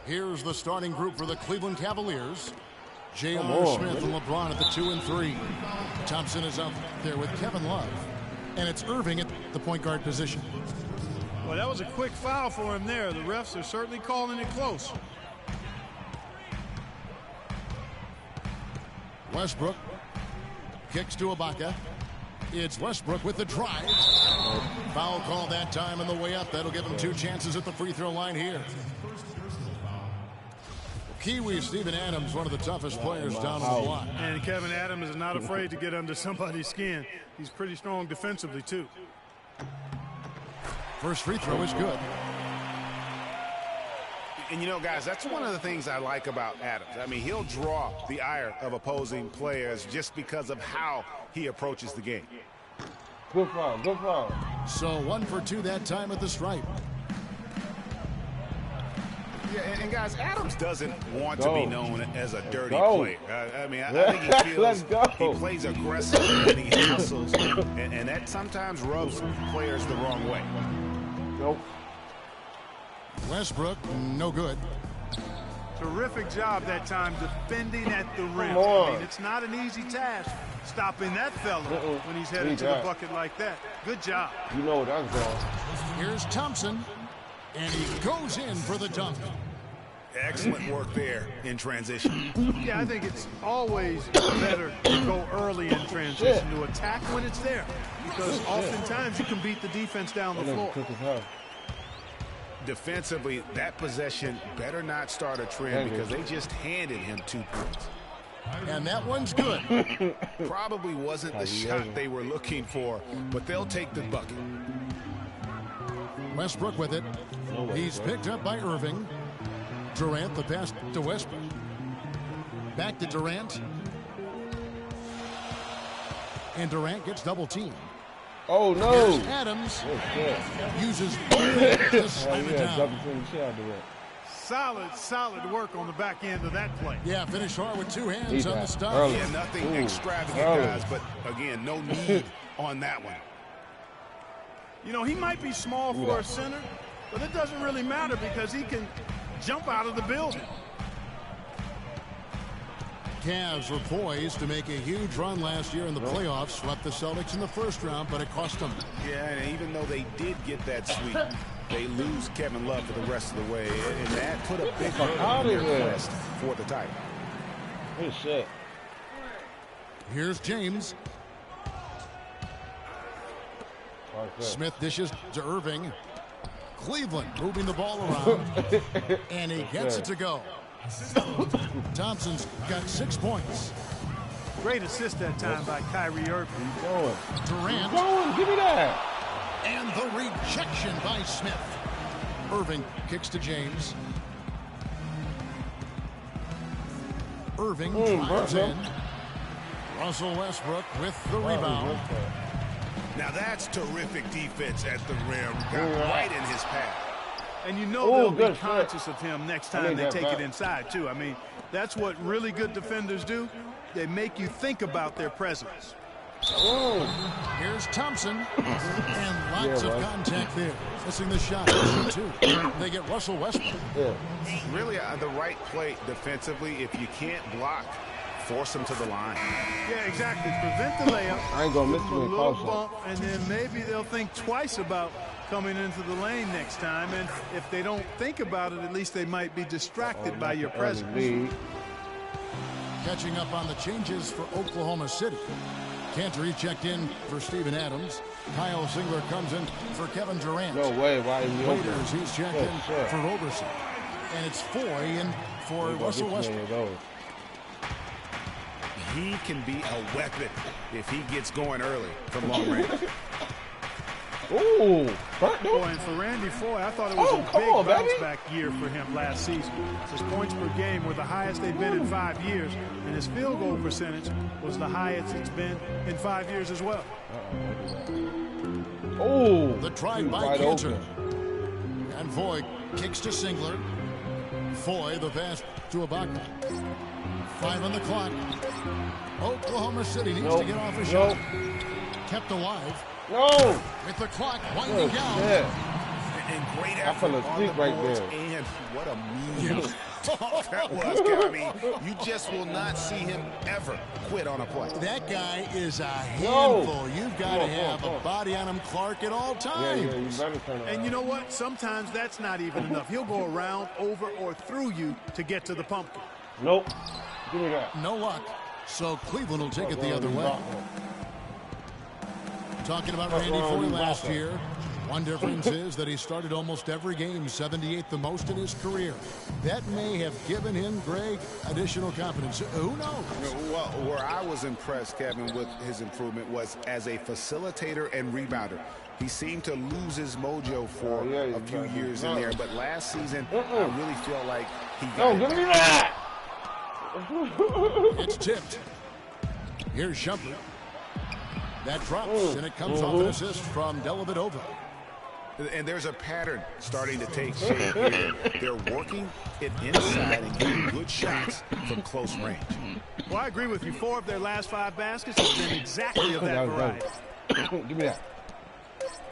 Here's the starting group for the Cleveland Cavaliers. J.R. Smith and LeBron at the 2 and 3. Thompson is out there with Kevin Love. And it's Irving at the point guard position. Well, that was a quick foul for him there. The refs are certainly calling it close. Westbrook kicks to Ibaka. It's Westbrook with the drive. Foul call that time on the way up. That'll give him 2 chances at the free throw line here. Kiwi Steven Adams, one of the toughest players down on the block. And Kevin Adams is not afraid to get under somebody's skin. He's pretty strong defensively, too. First free throw is good. And, you know, guys, that's one of the things I like about Adams. I mean, he'll draw the ire of opposing players just because of how he approaches the game. Good foul, good foul. So 1 for 2 that time at the stripe. Yeah, and guys, Adams doesn't want to be known as a dirty player. I mean, I think he feels he plays aggressive and he hustles, and that sometimes rubs players the wrong way. Nope. Westbrook, no good. Terrific job that time defending at the rim. I mean, it's not an easy task stopping that fella when he's headed to the bucket like that. Good job. You know what I'm doing. Here's Thompson, and he goes in for the dunk. Excellent work there in transition. Yeah, I think it's always better to go early in transition, to attack when it's there, because oftentimes you can beat the defense down the floor. Defensively, that possession better not start a trend because they just handed him 2 points. And that one's good. Probably wasn't the shot they were looking for, but they'll take the bucket. Westbrook with it. He's picked up by Irving. Durant, the pass to Westbrook. Back to Durant. And Durant gets double teamed. Oh, no. Here's Adams uses both hands to slam it down. Solid work on the back end of that play. Yeah, finish hard with 2 hands on the stop. Yeah, nothing extravagant, guys, but again, no need on that one. You know, he might be small for a center, but it doesn't really matter because he can jump out of the building. Cavs were poised to make a huge run last year in the playoffs, swept the Celtics in the first round, but it cost them. Yeah, and even though they did get that sweep, they lose Kevin Love for the rest of the way, and that put a big hurt on their quest for the title. Good shit. Here's James. Smith dishes to Irving. Cleveland moving the ball around, and he gets it to go. Thompson's got 6 points. Great assist that time by Kyrie Irving. Durant. Give me that. And the rejection by Smith. Irving kicks to James. Irving drives in. Russell Westbrook with the rebound. Now that's terrific defense at the rim. Got right in his path. And you know they'll be conscious of him next time they take it inside, too. I mean, that's what really good defenders do. They make you think about their presence. Here's Thompson. And lots of contact there. Missing the shot. 2. They get Russell Westbrook. Really, the right play defensively. If you can't block, force them to the line. Yeah, exactly. Prevent the layup. I ain't going to miss a little bump, and then maybe they'll think twice about coming into the lane next time. And if they don't think about it, at least they might be distracted by your presence. Catching up on the changes for Oklahoma City. Cantor checked in for Steven Adams. Kyle Singler comes in for Kevin Durant. No way. Why is he Waiters, he's checked in for Roberson. And it's Foy in for Russell Westbrook. He can be a weapon if he gets going early from long range. Ooh, and for Randy Foy, I thought it was a big bounce-back year for him last season. His points per game were the highest they've been in 5 years, and his field goal percentage was the highest it's been in 5 years as well. Oh, the drive by Cantor. And Foy kicks to Singler. Foy, the pass to Ibaka. 5 on the clock. Oklahoma City needs to get off a shot. Kept alive. With the clock winding down. And great effort on the boards. And what a mean block that was, I mean, you just will not see him ever quit on a play. That guy is a handful. You've got to have a body on him, Clark, at all times. Yeah, you better turn around. And you know what? Sometimes that's not even enough. He'll go around, over, or through you to get to the pumpkin. Nope. Give me that. No luck. So Cleveland will take it the other way. Talking about Randy Foye last year, one difference is that he started almost every game, 78th the most in his career. That may have given him, Greg, additional confidence. Who knows? Well, where I was impressed, Kevin, with his improvement was as a facilitator and rebounder. He seemed to lose his mojo for a few years in there, but last season, I really feel like he got give me that! It's tipped. Here's Shumpert. That drops, and it comes off an assist from Dellavedova. And there's a pattern starting to take shape here. They're working it inside and getting good shots from close range. Well, I agree with you. 4 of their last 5 baskets have been exactly of that variety. Give me that.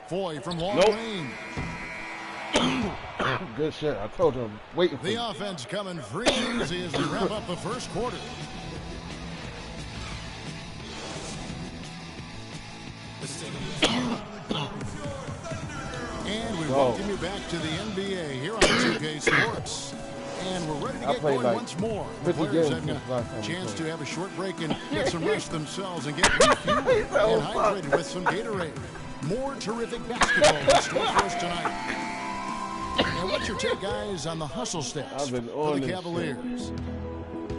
Foye from long range. Good shit. I told him. Waiting for The offense coming free and easy as we wrap up the first quarter. And we welcome you back to the NBA here on 2K Sports. And we're ready to get going once more. The players having a chance to have a short break and get some rest themselves and get refueled and hydrated with some Gatorade. More terrific basketball in store for us tonight. And what's your take, guys, on the hustle steps for the Cavaliers?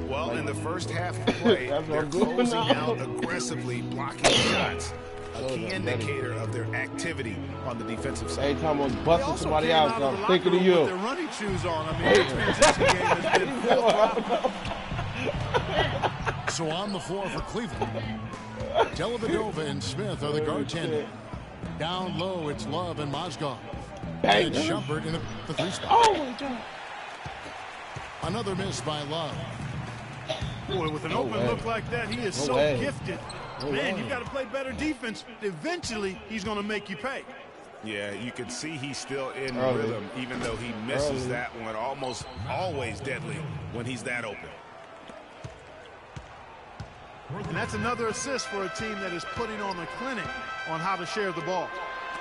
Well, in the first half of play, they're closing out aggressively, blocking shots. A key indicator of their activity on the defensive side. Every time I'm busting somebody out, I'm thinking of you. With their running shoes on. I mean, the transition game has been full. So on the floor for Cleveland, Dellavedova and Smith are the guard tandem. Down low, it's Love and Mozgov. And it's Shumpert in the 3 spot. Oh, my God. Another miss by Love. Boy, with an open look like that, he is so gifted. Man, you got to play better defense. Eventually, he's going to make you pay. Yeah, you can see he's still in rhythm, even though he misses that one. Almost always deadly when he's that open. And that's another assist for a team that is putting on a clinic on how to share the ball.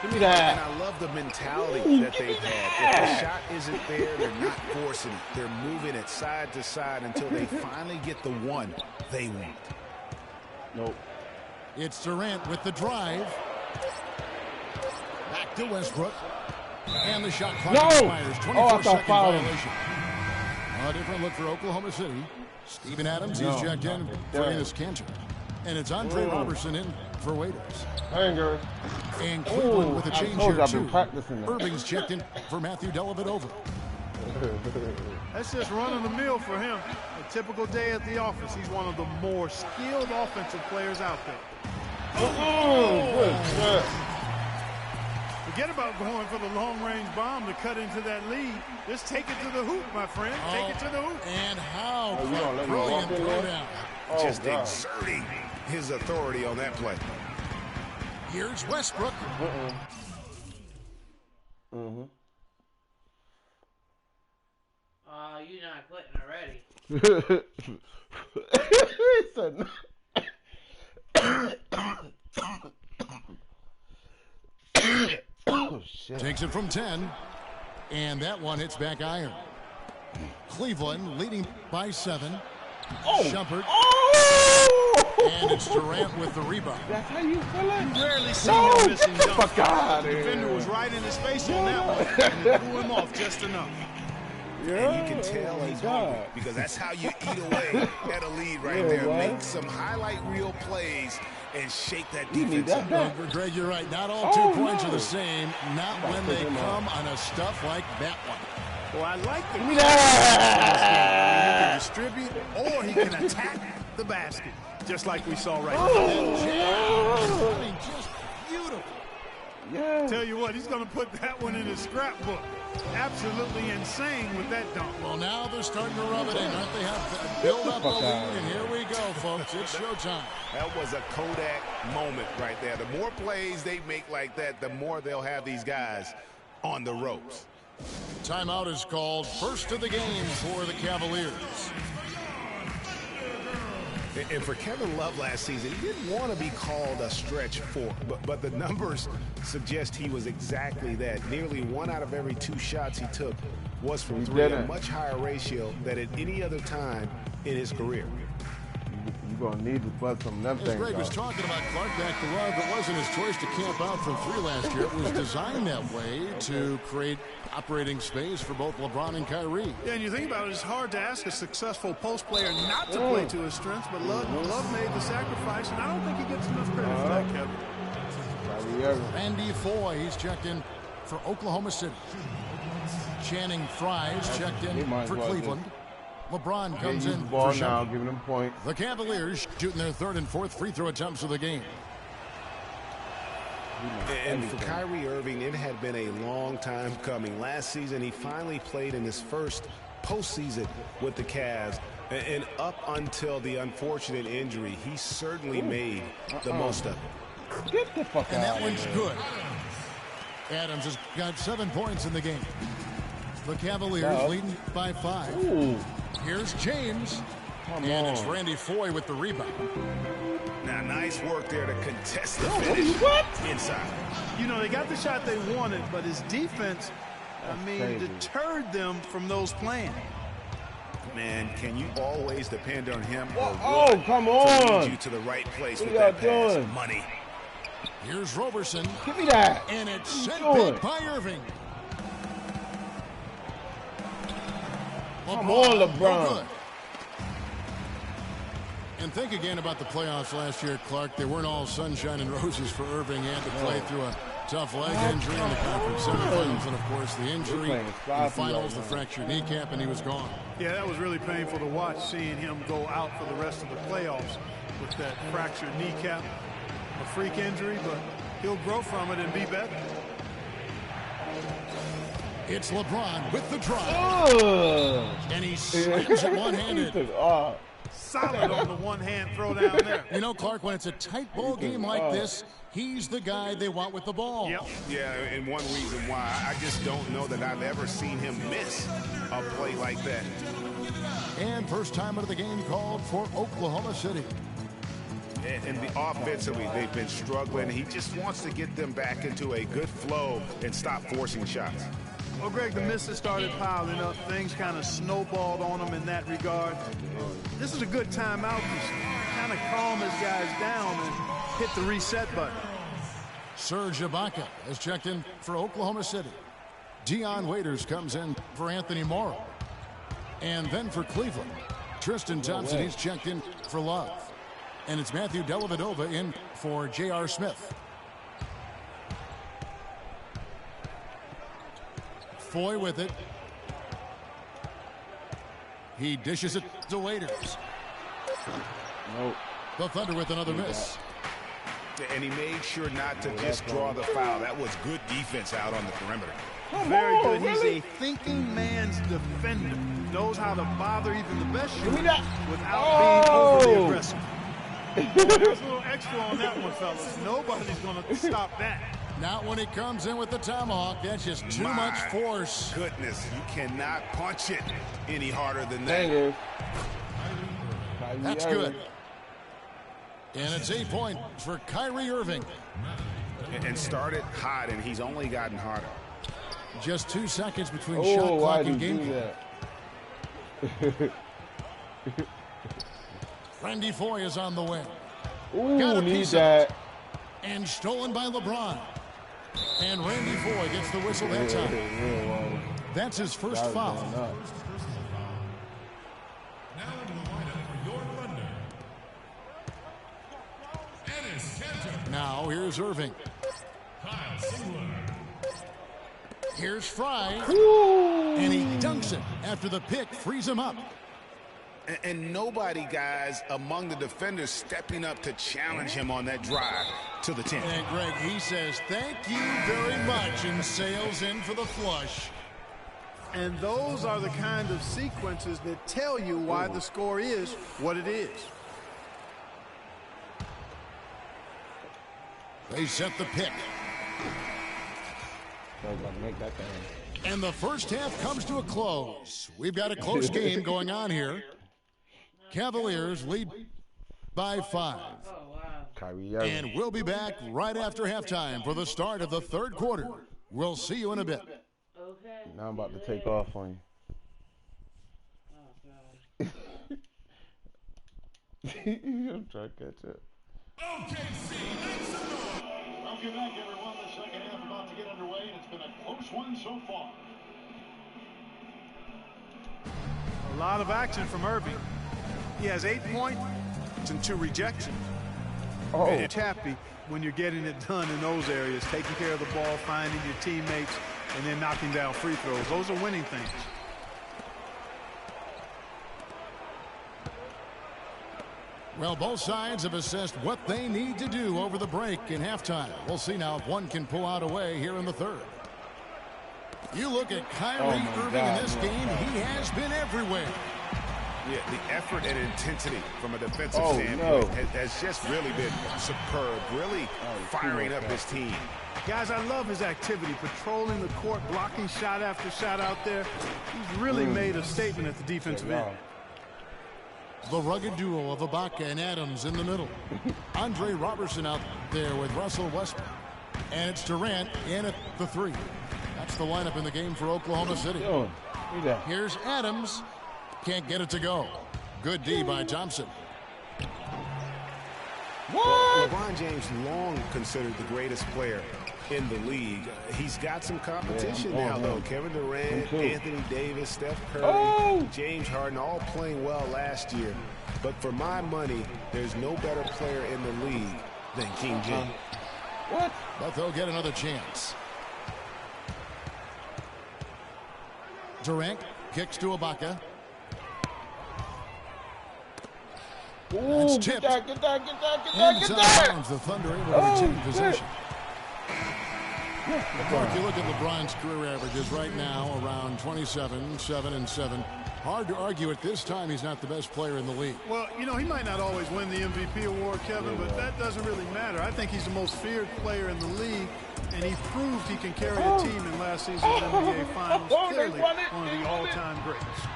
Give me that. And I love the mentality that they've had. If the shot isn't there, they're not forcing it. They're moving it side to side until they finally get the one they want. Nope. It's Durant with the drive. Back to Westbrook. And the shot clock expires. 24-second violation. A different look for Oklahoma City. Steven Adams, he's checked in for Enes Kanter. And it's Andre Robertson in for Waiters. Anger. And Cleveland with a change here, too. Irving's checked in for Matthew Dellavedova. That's just running the mill for him. A typical day at the office. He's one of the more skilled offensive players out there. Forget about going for the long-range bomb to cut into that lead. Just take it to the hoop, my friend. Take it to the hoop. And how brilliant throwdown. Just exerting his authority on that play. Here's Westbrook. You're not quitting already. Oh, shit. Takes it from 10. And that one hits back iron. Cleveland leading by 7. Shumpert. And it's Durant with the rebound. That's how you feel it? You rarely see him missing dunks. The defender was right in his face on that one, and it threw him off just enough. And you can tell he's hungry because that's how you eat away at a lead right there. Make some highlight reel plays and shake that defense up. Well, Greg, you're right. Not all 2 points are the same. Not when they come on a stuff like that one. Well, I like the he can distribute or he can attack the basket, just like we saw right now. I mean, just beautiful. Yeah. Tell you what, he's going to put that one in his scrapbook. Absolutely insane with that dunk. Well, now they're starting to rub it in, aren't they? Have build up the lead, and here we go, folks. It's showtime. That was a Kodak moment right there. The more plays they make like that, the more they'll have these guys on the ropes. Timeout is called. First of the game for the Cavaliers. And for Kevin Love last season, he didn't want to be called a stretch four, but the numbers suggest he was exactly that. Nearly 1 out of every 2 shots he took was from three, a much higher ratio than at any other time in his career. You're going to need to bust some of them things. As Greg was talking about Clark, back to Love, it wasn't his choice to camp out from 3 last year. It was designed that way to create operating space for both LeBron and Kyrie. Yeah, and you think about it, it's hard to ask a successful post player not to play to his strengths, but Love made the sacrifice, and I don't think he gets enough credit for that, Kevin. Randy Foye, he's checked in for Oklahoma City. Channing Frye's checked in for Cleveland. LeBron comes in ball for now, giving them points. The Cavaliers shooting their 3rd and 4th free throw attempts of the game. And for Kyrie Irving, it had been a long time coming. Last season, he finally played in his first postseason with the Cavs. And up until the unfortunate injury, he certainly made the most of it. Get the fuck and out that one's good. Adams has got 7 points in the game. The Cavaliers leading by 5. Ooh. Here's James. And it's Randy Foye with the rebound. Now, nice work there to contest the finish inside. You know, they got the shot they wanted, but his defense, deterred them from those plans. Man, can you always depend on him? Oh, come on. To lead you to the right place with that pass. Money. Here's Roberson. Give me that. And it's sent back by Irving. Come on, LeBron. No good. And think again about the playoffs last year, Clark. They weren't all sunshine and roses for Irving. He had to play through a tough leg injury in the conference semifinals, and of course the injury in the finals, the fractured kneecap, and he was gone. Yeah, that was really painful to watch, seeing him go out for the rest of the playoffs with that fractured kneecap. A freak injury, but he'll grow from it and be better. It's LeBron with the drive. And he slams it one-handed. Solid on the one-hand throw down there. You know, Clark, when it's a tight ball game like this, he's the guy they want with the ball. Yep. Yeah, and one reason why, I just don't know that I've ever seen him miss a play like that. And first time of the game called for Oklahoma City. And offensively, they've been struggling. He just wants to get them back into a good flow and stop forcing shots. Well, Greg, the misses started piling up. Things kind of snowballed on him in that regard. This is a good timeout to kind of calm his guys down and hit the reset button. Serge Ibaka has checked in for Oklahoma City. Dion Waiters comes in for Anthony Morrow. And then for Cleveland, Tristan Thompson, he's checked in for Love. And it's Matthew Dellavedova in for J.R. Smith. Foye with it. He dishes it to Waiters. Nope. The Thunder with another miss. And he made sure not to just draw the foul. That was good defense out on the perimeter. Very good. He's a thinking man's defender. Knows how to bother even the best shooter without being overly aggressive. There's a little extra on that one, fellas. Nobody's going to stop that. Not when he comes in with the tomahawk. That's just too much force. Goodness, you cannot punch it any harder than that. That's good. And it's 8 points for Kyrie Irving. And started hot, and he's only gotten harder. Just 2 seconds between shot clock and game clock. Randy Foye is on the way. Ooh, need that. And stolen by LeBron. And Randy Foye gets the whistle that time. That's his first foul. Now into the lineup for your Thunder. Enes Kanter. Now here's Irving. Kyle Singler. Here's Fry. And he dunks it after the pick frees him up. And nobody, guys, among the defenders stepping up to challenge him on that drive to the 10. And Greg, he says, thank you very much, and sails in for the flush. And those are the kind of sequences that tell you why the score is what it is. They set the pick. Make that thing. And the first half comes to a close. We've got a close game going on here. Cavaliers lead by 5. And we'll be back right after halftime for the start of the third quarter. We'll see you in a bit. Okay. Now I'm about to take off on you. Oh, God. I'm trying to catch up. OKC, make some noise. Welcome back, everyone. The second half about to get underway, and it's been a close one so far. A lot of action from Irving. He has 8 points and 2 rejections. Oh. And you're happy when you're getting it done in those areas, taking care of the ball, finding your teammates, and then knocking down free throws. Those are winning things. Well, both sides have assessed what they need to do over the break in halftime. We'll see now if one can pull out a way here in the third. You look at Kyrie Irving in this game, he has been everywhere. Yeah, the effort and intensity from a defensive standpoint has just really been superb, really firing up his team. Guys, I love his activity, patrolling the court, blocking shot after shot out there. He's really made a statement at the defensive end. The rugged duo of Ibaka and Adams in the middle. Andre Robertson out there with Russell Westbrook. And it's Durant in at the 3. That's the lineup in the game for Oklahoma City. Here's Adams. Can't get it to go. Good D by Thompson. Well, LeBron James long considered the greatest player in the league. He's got some competition now, though. Kevin Durant, Anthony Davis, Steph Curry, James Harden, all playing well last year. But for my money, there's no better player in the league than King James. But they'll get another chance. Durant kicks to Ibaka. It's tipped. Get that. The Thunder able to retain possession. If you look at LeBron's career averages right now, around 27, 7 and 7. Hard to argue at this time he's not the best player in the league. Well, you know, he might not always win the MVP award, Kevin, but that doesn't really matter. I think he's the most feared player in the league, and he proved he can carry a team in last season's NBA Finals. Clearly one of the all-time greats.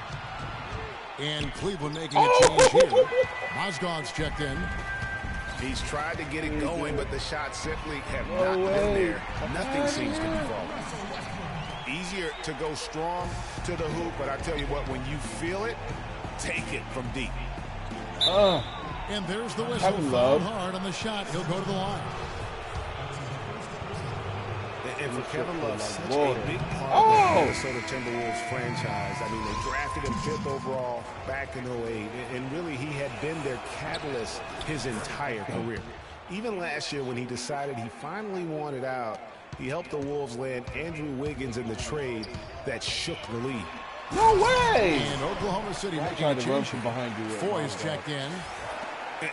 And Cleveland making a change here. Mozgov's checked in. He's tried to get it going, but the shots simply have not been there. Nothing seems to be falling. Easier to go strong to the hoop, but I tell you what, when you feel it, take it from deep. And there's the whistle. Fouled hard on the shot. He'll go to the line. And for Kevin Love, such a big part of the Minnesota Timberwolves franchise. I mean, they drafted him 5th overall back in 08, and really he had been their catalyst his entire career. Even last year when he decided he finally wanted out, he helped the Wolves land Andrew Wiggins in the trade that shook the league. No way! And Oklahoma City making a change. Foy's checked in.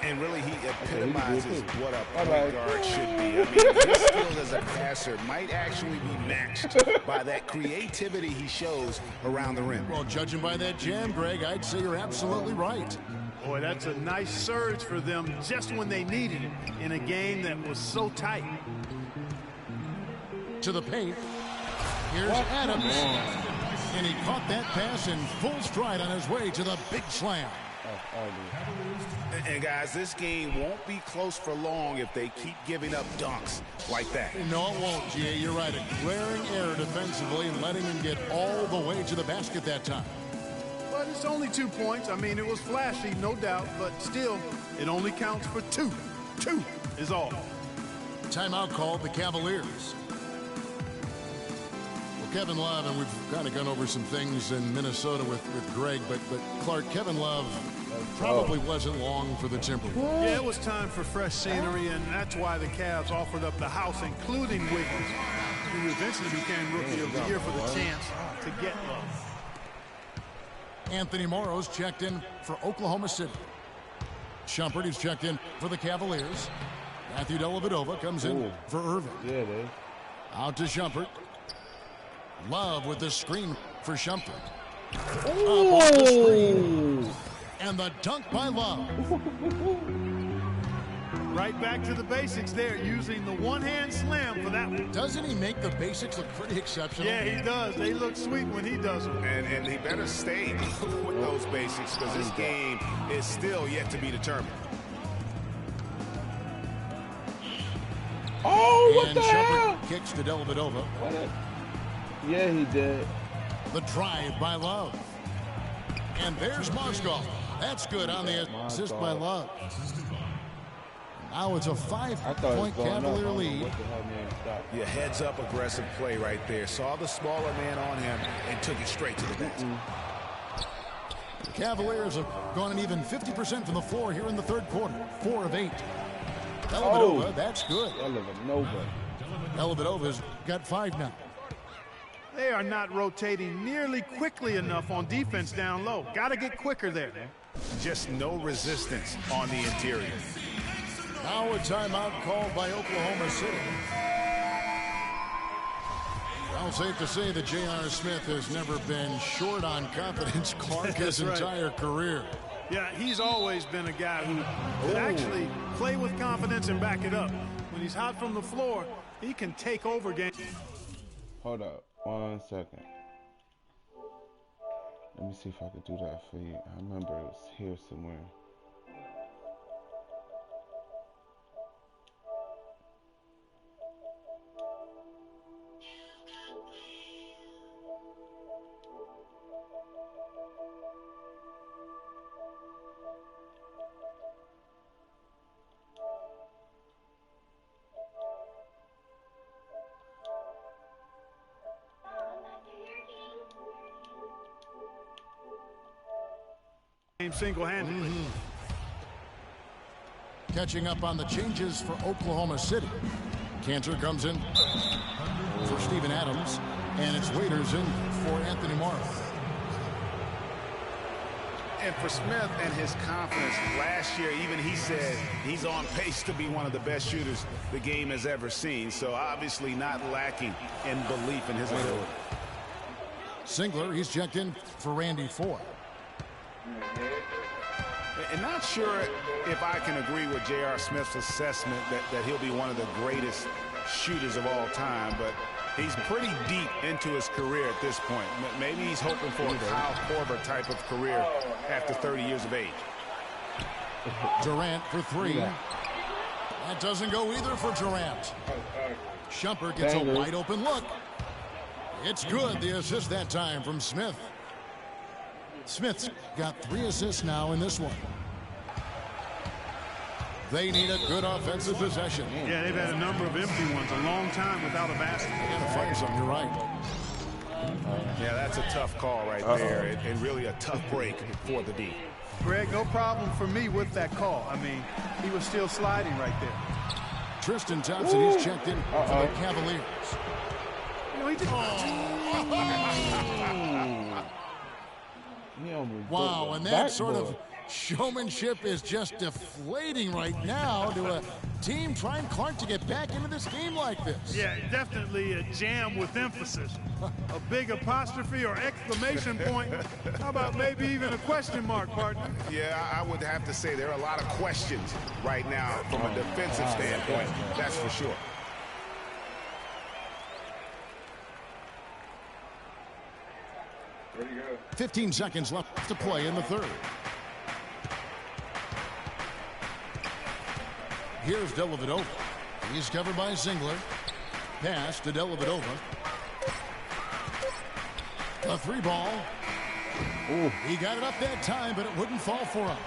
And really, he epitomizes what a point guard should be. I mean, his skills as a passer might actually be matched by that creativity he shows around the rim. Well, judging by that jam, Greg, I'd say you're absolutely right. Boy, that's a nice surge for them just when they needed it in a game that was so tight. To the paint. Here's Adams. And he caught that pass in full stride on his way to the big slam. And guys, this game won't be close for long if they keep giving up dunks like that. No, it won't, G.A. You're right. A glaring error defensively and letting him get all the way to the basket that time. But it's only 2 points. I mean, it was flashy, no doubt, but still, it only counts for 2. 2 is all. Timeout called the Cavaliers. Well, Kevin Love, and we've kind of gone over some things in Minnesota with Greg, but Clark, Kevin Love probably wasn't long for the Timberwolves. Yeah, it was time for fresh scenery, and that's why the Cavs offered up the house, including Wiggins, who eventually became Rookie of the Year for the chance to get Love. Anthony Morrow's checked in for Oklahoma City. Shumpert, who's checked in for the Cavaliers. Matthew Dellavedova comes in for Irving. Yeah, it is. Out to Shumpert. Love with the screen for Shumpert. Ooh. The screen. And the dunk by Love. Right back to the basics there, using the one-hand slam for that one. Doesn't he make the basics look pretty exceptional? Yeah, he does. They look sweet when he does them. And he better stay with those basics because this game is still yet to be determined. Oh, what and the hell? Shepard kicks to Dellavedova. Yeah, he did. The drive by Love. And there's Moskov. That's good on the assist by Love. Now it's a 5-point Cavalier lead. Your heads-up aggressive play right there. Saw the smaller man on him and took it straight to the basket. The Cavaliers have gone an even 50% from the floor here in the third quarter. 4 of 8. Dellavedova, that's good. Dellavedova's got 5 now. They are not rotating nearly quickly enough on defense down low. Got to get quicker there. Just no resistance on the interior. Now a timeout called by Oklahoma City. Well, safe to say that J.R. Smith has never been short on confidence, Clark, his entire career. Yeah, he's always been a guy who can actually play with confidence and back it up. When he's hot from the floor, he can take over games. Hold up 1 second. Let me see if I could do that for you. I remember it was here somewhere. Single-handedly. Catching up on the changes for Oklahoma City. Cantor comes in for Steven Adams, and it's Waiters in for Anthony Morrow. And for Smith and his confidence, last year even he said he's on pace to be one of the best shooters the game has ever seen. So obviously not lacking in belief in his ability. Singler, he's checked in for Randy Foy. And not sure if I can agree with J.R. Smith's assessment that he'll be one of the greatest shooters of all time, but he's pretty deep into his career at this point. Maybe he's hoping for a Kyle Korver type of career after 30 years of age. Durant for 3. That doesn't go either for Durant. Shumpert gets a wide open look. It's good, the assist that time from Smith. Smith's got 3 assists now in this one. They need a good offensive possession. Yeah, they've had a number of empty ones, a long time without a basket. They got to find something, you're right. Yeah, that's a tough call right there, and really a tough break for the D. Greg, no problem for me with that call. I mean, he was still sliding right there. Tristan Thompson, he's checked in for the Cavaliers. You know, he did. Wow, and that sort of showmanship is just deflating right now to a team trying Clark to get back into this game like this. Yeah, definitely a jam with emphasis. A big apostrophe or exclamation point. How about maybe even a question mark, partner? Yeah, I would have to say there are a lot of questions right now from a defensive standpoint. That's for sure. There you go. 15 seconds left to play in the third. Here's Dellavedova. He's covered by Singler. Pass to Dellavedova. A 3-ball. He got it up that time, but it wouldn't fall for him.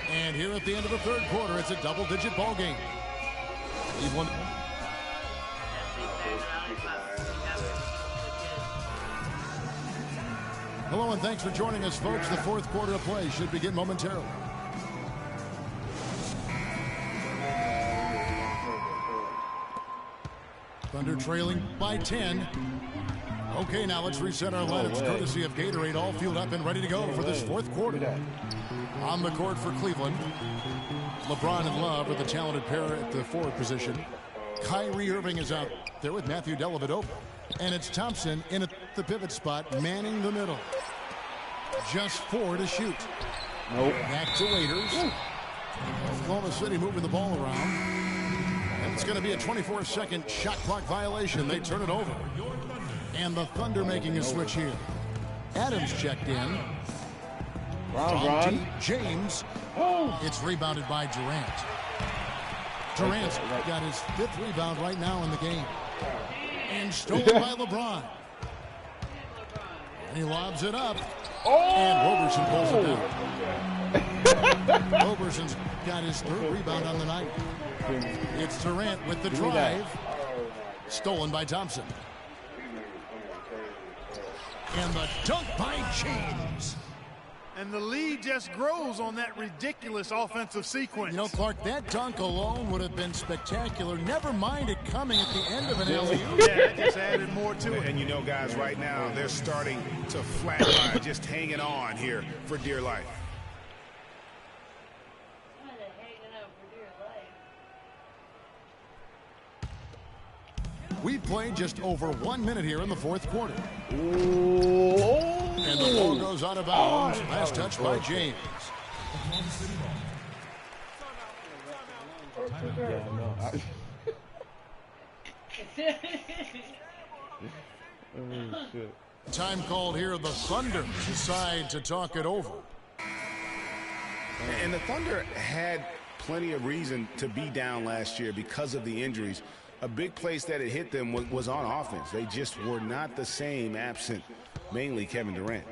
And here at the end of the third quarter, it's a double-digit ball game. Cleveland. Hello and thanks for joining us, folks. The fourth quarter of play should begin momentarily. Thunder trailing by 10. Okay, now let's reset our lineups courtesy of Gatorade, all fueled up and ready to go for this fourth quarter. On the court for Cleveland, LeBron and Love are the talented pair at the forward position. Kyrie Irving is out there with Matthew Dellavedova. And it's Thompson in at the pivot spot, manning the middle. Just 4 to shoot. Nope. Back to Waiters. Oklahoma City moving the ball around. And it's going to be a 24-second shot clock violation. They turn it over. And the Thunder making a switch here. Adams checked in. From James. It's rebounded by Durant. Durant's got his 5th rebound right now in the game. And stolen by LeBron. And he lobs it up. And Roberson pulls it down. Roberson's got his 3rd rebound on the night. It's Durant with the drive. Stolen by Thompson. And the dunk by James. And the lead just grows on that ridiculous offensive sequence. You know, Clark, that dunk alone would have been spectacular. Never mind it coming at the end of an alley-oop. Yeah, that just added more to it. And you know, guys, right now, they're starting to flatline, just hanging on here for dear life. We've played just over 1 minute here in the 4th quarter. And the ball goes out of bounds. Last touch by James. Time called here. The Thunder decide to talk it over. And the Thunder had plenty of reason to be down last year because of the injuries. A big place that it hit them was on offense. They just were not the same absent mainly Kevin Durant.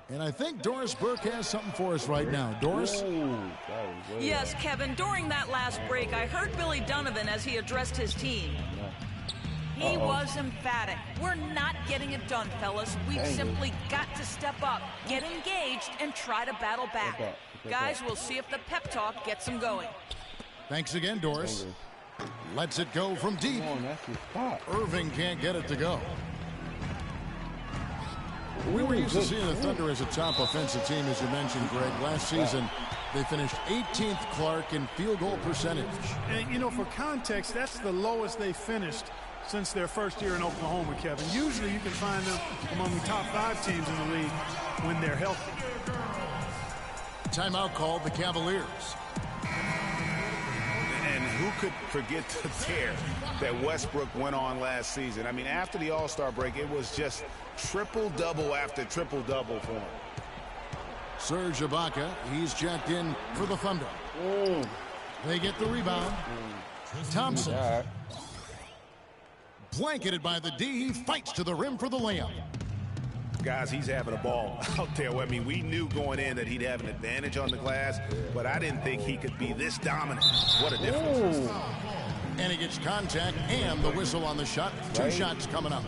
And I think Doris Burke has something for us right now. Doris? Yes, Kevin, during that last break, I heard Billy Donovan as he addressed his team. He was emphatic. We're not getting it done, fellas. We've simply got to step up, get engaged, and try to battle back. Guys, we'll see if the pep talk gets them going. Thanks again, Doris. Lets it go from deep. Irving can't get it to go. We were used to seeing the Thunder as a top offensive team, as you mentioned, Greg. Last season, they finished 18th, Clark, in field goal percentage. And, you know, for context, that's the lowest they finished since their first year in Oklahoma, Kevin. Usually you can find them among the top 5 teams in the league when they're healthy. Timeout called the Cavaliers. And who could forget the tear that Westbrook went on last season? I mean, after the All-Star break, it was just triple-double after triple-double for him. Serge Ibaka, he's checked in for the Thunder. They get the rebound. Thompson. Blanketed by the D, he fights to the rim for the layup. Guys, he's having a ball out there. I mean, we knew going in that he'd have an advantage on the glass, but I didn't think he could be this dominant. What a difference. And he gets contact and the whistle on the shot. 2 shots coming up.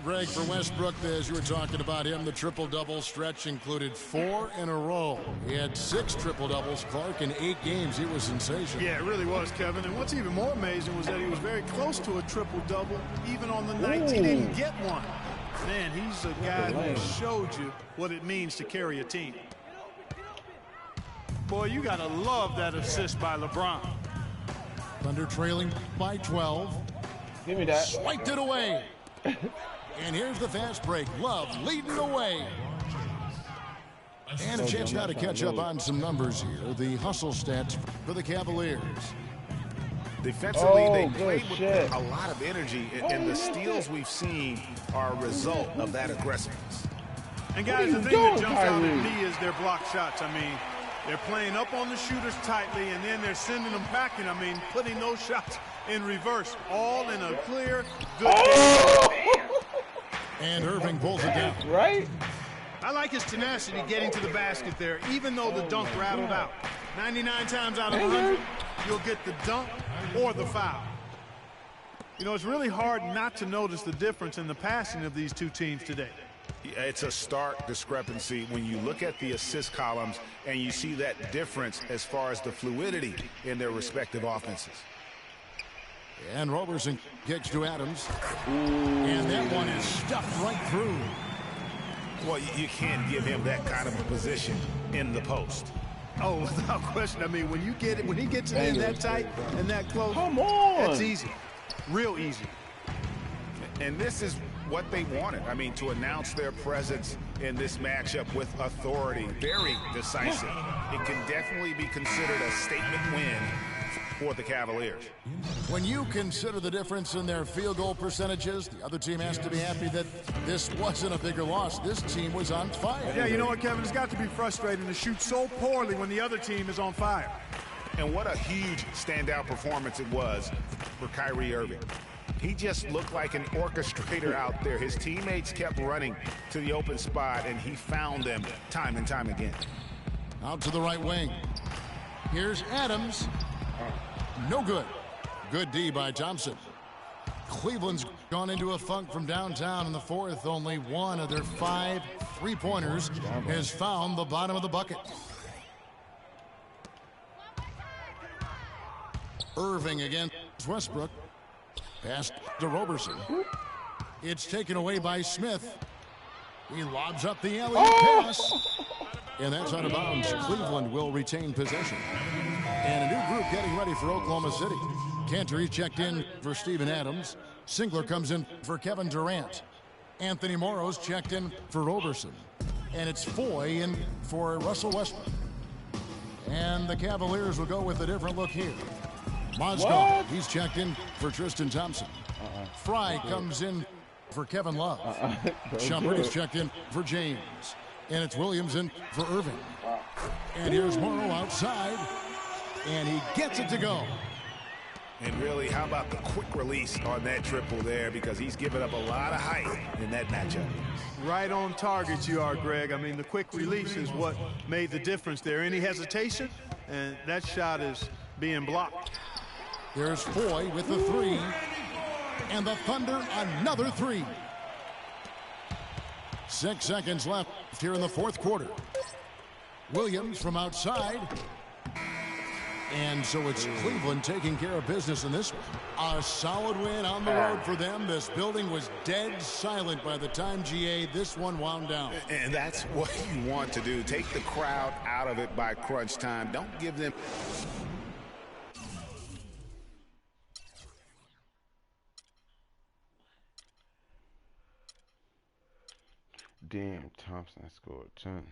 Greg, for Westbrook, as you were talking about him, the triple-double stretch included 4 in a row. He had 6 triple-doubles, Clark, in 8 games. He was sensational. Yeah, it really was, Kevin. And what's even more amazing was that he was very close to a triple-double, even on the nights he didn't get one. Man, he's a guy who showed you what it means to carry a team. Boy, you got to love that assist by LeBron. Thunder trailing by 12. Give me that. Swiped it away. And here's the fast break. Love leading the way. And a chance now to catch up on some numbers here. The hustle stats for the Cavaliers. Defensively, they played with a lot of energy, and the steals we've seen are a result of that aggressiveness. And guys, the thing that jumps out at me is their block shots. I mean, they're playing up on the shooters tightly, and then they're sending them packing. I mean, putting those shots in reverse, all in a clear, good game. And Irving pulls it down. Right? I like his tenacity getting to the basket there, even though the dunk rattled out. 99 times out of 100, you'll get the dunk or the foul. You know, it's really hard not to notice the difference in the passing of these two teams today. It's a stark discrepancy when you look at the assist columns and you see that difference as far as the fluidity in their respective offenses. And Roberson kicks to Adams. And that one is stuffed right through. Well, you can't give him that kind of a position in the post. Oh, without question. I mean, when you get it, when he gets it in that tight and that close, come on, that's easy, real easy. And this is what they wanted. I mean, to announce their presence in this matchup with authority, very decisive. It can definitely be considered a statement win for the Cavaliers. When you consider the difference in their field goal percentages, the other team has to be happy that this wasn't a bigger loss. This team was on fire. Yeah, you know what, Kevin? It's got to be frustrating to shoot so poorly when the other team is on fire. And what a huge standout performance it was for Kyrie Irving. He just looked like an orchestrator out there. His teammates kept running to the open spot, and he found them time and time again. Out to the right wing. Here's Adams. No good. Good D by Thompson. Cleveland's gone into a funk from downtown in the fourth. Only one of their 5 3-pointers has found the bottom of the bucket. Irving against Westbrook. Pass to Roberson. It's taken away by Smith. He lobs up the alley pass. And that's out of bounds. Cleveland will retain possession. And a new group getting ready for Oklahoma City. Cantor checked in for Steven Adams. Singler comes in for Kevin Durant. Anthony Morrow's checked in for Roberson. And it's Foy in for Russell Westbrook. And the Cavaliers will go with a different look here. Mozgov, he's checked in for Tristan Thompson. Fry comes in for Kevin Love. Shumpert is checked in for James. And it's Williams in for Irving. And here's Morrow outside. And he gets it to go. And really, how about the quick release on that triple there, because he's given up a lot of height in that matchup. Right on target you are, Greg. I mean, the quick release is what made the difference there. Any hesitation, and that shot is being blocked. There's Foy with the 3. And the Thunder, another 3. 6 seconds left here in the fourth quarter. Williams from outside. And so it's Cleveland taking care of business in this one. A solid win on the road for them. This building was dead silent by the time, GA, this one wound down. And that's what you want to do. Take the crowd out of it by crunch time. Don't give them... Damn, Thompson scored 10.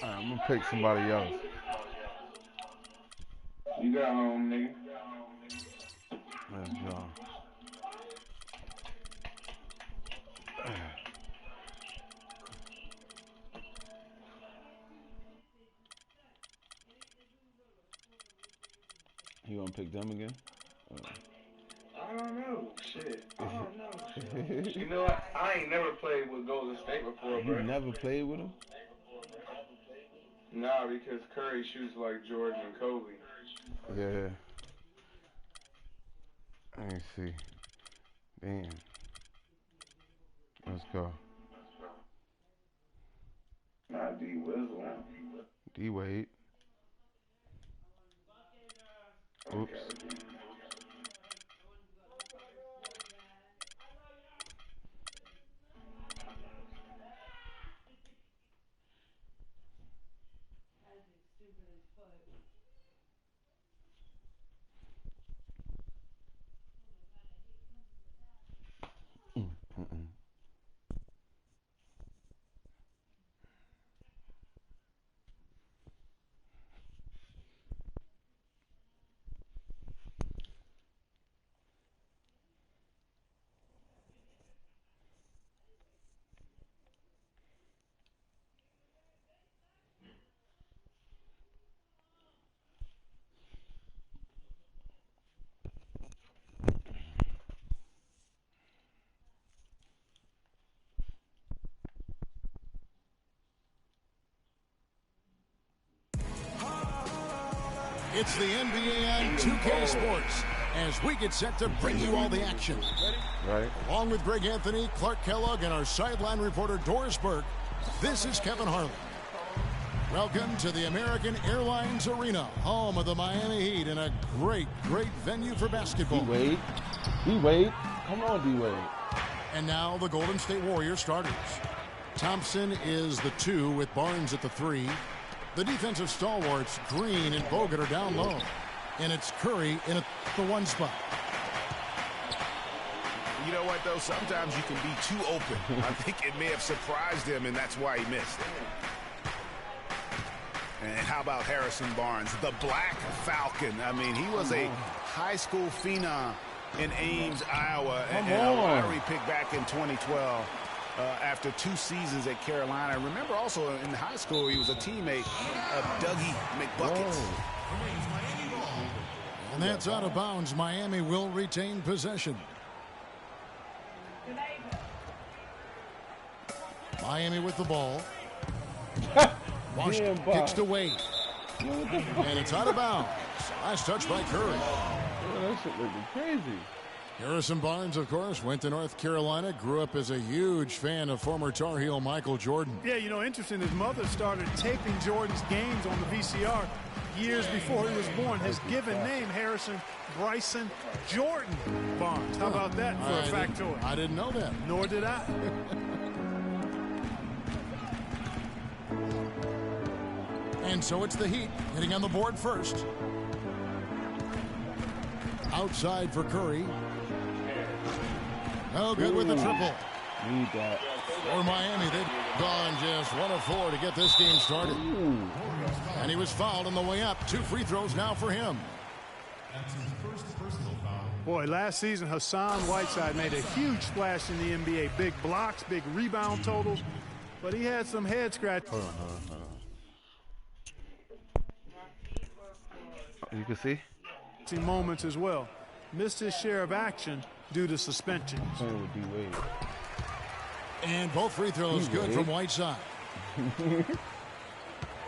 I'm gonna pick somebody else. You got home, nigga. Let's go. You gonna pick them again? I don't know. Shit. I don't know. Shit. You know what? I ain't never played with Golden State before, bro. You never played with them? Nah, because Curry shoots like Jordan and Kobe. Yeah. Let me see. Damn. Let's go. Nah, D Wizzle. D Wade. Oops. It's the NBA on 2K Sports as we get set to bring you all the action. Right. Along with Greg Anthony, Clark Kellogg, and our sideline reporter Doris Burke, this is Kevin Harlan. Welcome to the American Airlines Arena, home of the Miami Heat, and a great, great venue for basketball. D-Wade. D-Wade. Come on, D-Wade. And now the Golden State Warriors starters. Thompson is the 2 with Barnes at the 3. The defensive stalwarts, Green and Bogut, are down low. And it's Curry in the 1 spot. You know what, though? Sometimes you can be too open. I think it may have surprised him, and that's why he missed. And how about Harrison Barnes, the Black Falcon? I mean, he was a high school phenom in Ames, Iowa, and a lottery pick back in 2012 after 2 seasons at Carolina. I remember also in high school he was a teammate of Dougie McBuckets. And that's out of bounds. Miami will retain possession. Miami with the ball. Washington kicks to Wade. And it's out of bounds. Last touch by Curry. That shit looking crazy. Harrison Barnes, of course, went to North Carolina, grew up as a huge fan of former Tar Heel Michael Jordan. Yeah, you know, interesting, his mother started taping Jordan's games on the VCR years before he was born. His given name, Harrison Bryson Jordan Barnes. How about that for a factoid? I didn't know that. Nor did I. And so it's the Heat hitting on the board first. Outside for Curry. Oh, good with the triple. Need that. For Miami, they've gone just 1 of 4 to get this game started. And he was fouled on the way up. 2 free throws now for him. That's his first personal foul. Boy, last season, Hassan Whiteside made a huge splash in the NBA. Big blocks, big rebound totals. But he had some head scratch. Hold on. You can see? Moments as well. Missed his share of action due to suspensions. Playing with D-Wade. And both free throws good from Whiteside.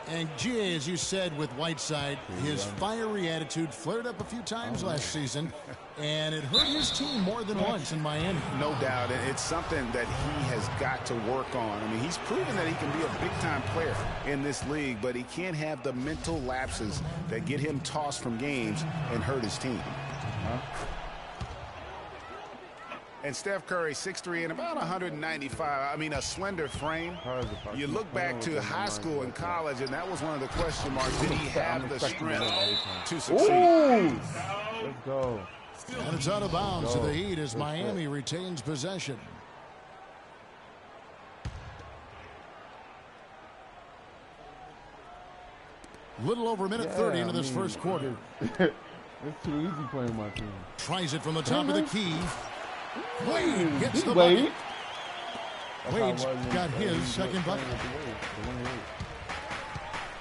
And GA, as you said with Whiteside, his fiery attitude flared up a few times last season, and it hurt his team more than once in Miami. No doubt. It's something that he has got to work on. I mean, he's proven that he can be a big-time player in this league, but he can't have the mental lapses that get him tossed from games and hurt his team. And Steph Curry, 6'3" and about 195. I mean, a slender frame. You look back to high school and college, and that was one of the question marks. Did he have the strength to succeed? Let's go. And it's out of bounds to the Heat as Miami retains possession. Little over a minute 30 into this first quarter. It's too easy playing my team. Tries it from the top of the key. Wade gets the bucket. Wade's got his second bucket.